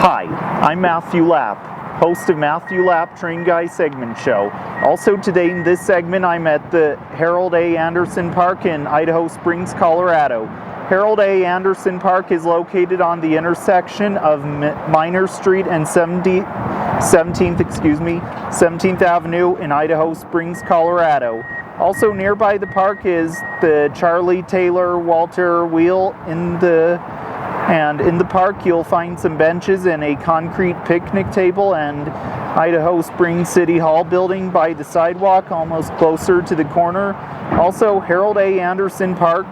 Hi, I'm Matthew Lapp, host of Matthew Lapp Train Guy Segment Show. Also today in this segment, I'm at the Harold A. Anderson Park in Idaho Springs, Colorado. Harold A. Anderson Park is located on the intersection of Minor Street and 17th Avenue in Idaho Springs, Colorado. Also nearby the park is the Charlie Taylor Walter Wheel in the park you'll find some benches and a concrete picnic table and Idaho Springs City Hall building by the sidewalk, almost closer to the corner. Also, Harold A. Anderson Park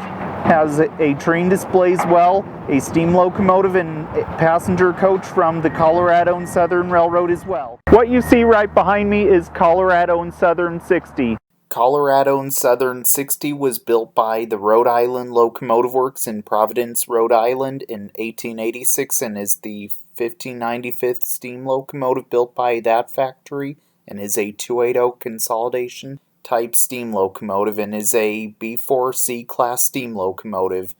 has a train display as well, a steam locomotive and passenger coach from the Colorado and Southern Railroad as well. What you see right behind me is Colorado and Southern 60. Colorado and Southern 60 was built by the Rhode Island Locomotive Works in Providence, Rhode Island in 1886 and is the 1595th steam locomotive built by that factory and is a 280 consolidation type steam locomotive and is a B4C class steam locomotive.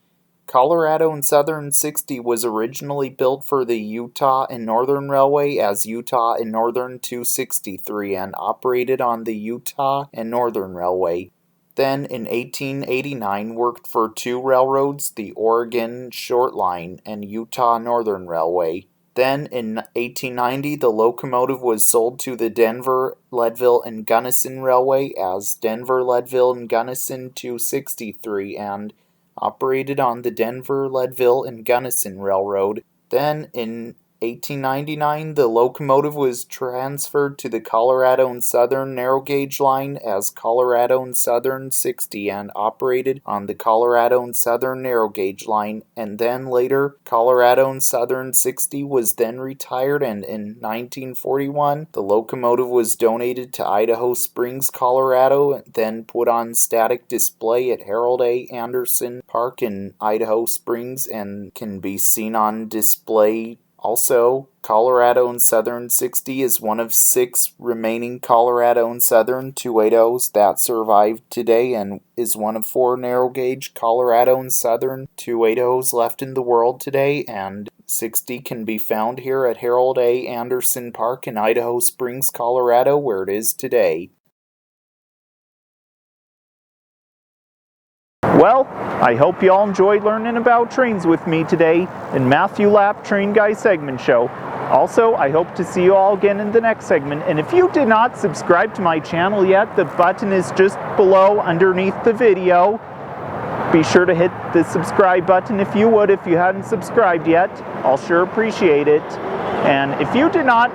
Colorado and Southern 60 was originally built for the Utah and Northern Railway as Utah and Northern 263 and operated on the Utah and Northern Railway. Then in 1889 worked for two railroads, the Oregon Short Line and Utah Northern Railway. Then in 1890 the locomotive was sold to the Denver, Leadville, and Gunnison Railway as Denver, Leadville, and Gunnison 263 and operated on the Denver, Leadville, and Gunnison Railroad. Then, in 1899, the locomotive was transferred to the Colorado and Southern narrow gauge line as Colorado and Southern 60 and operated on the Colorado and Southern narrow gauge line, and then later Colorado and Southern 60 was then retired, and in 1941 the locomotive was donated to Idaho Springs, Colorado, and then put on static display at Harold A. Anderson Park in Idaho Springs and can be seen on display. Also, Colorado and Southern 60 is one of 6 remaining Colorado and Southern 280s that survive today and is one of 4 narrow gauge Colorado and Southern 280s left in the world today, and 60 can be found here at Harold A. Anderson Park in Idaho Springs, Colorado, where it is today. Well, I hope you all enjoyed learning about trains with me today in Matthew Lapp Train Guy Segment Show. Also, I hope to see you all again in the next segment. And if you did not subscribe to my channel yet, the button is just below underneath the video. Be sure to hit the subscribe button if you would, if you hadn't subscribed yet. I'll sure appreciate it. And if you did not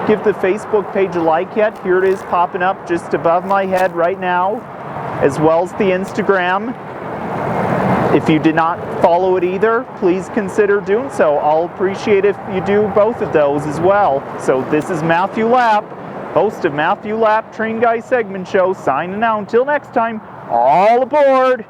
give the Facebook page a like yet, here it is popping up just above my head right now, as well as the Instagram. If you did not follow it either, please consider doing so. I'll appreciate if you do both of those as well. So this is Matthew Lapp, host of Matthew Lapp Train Guy Segment Show, signing out. Until next time, all aboard!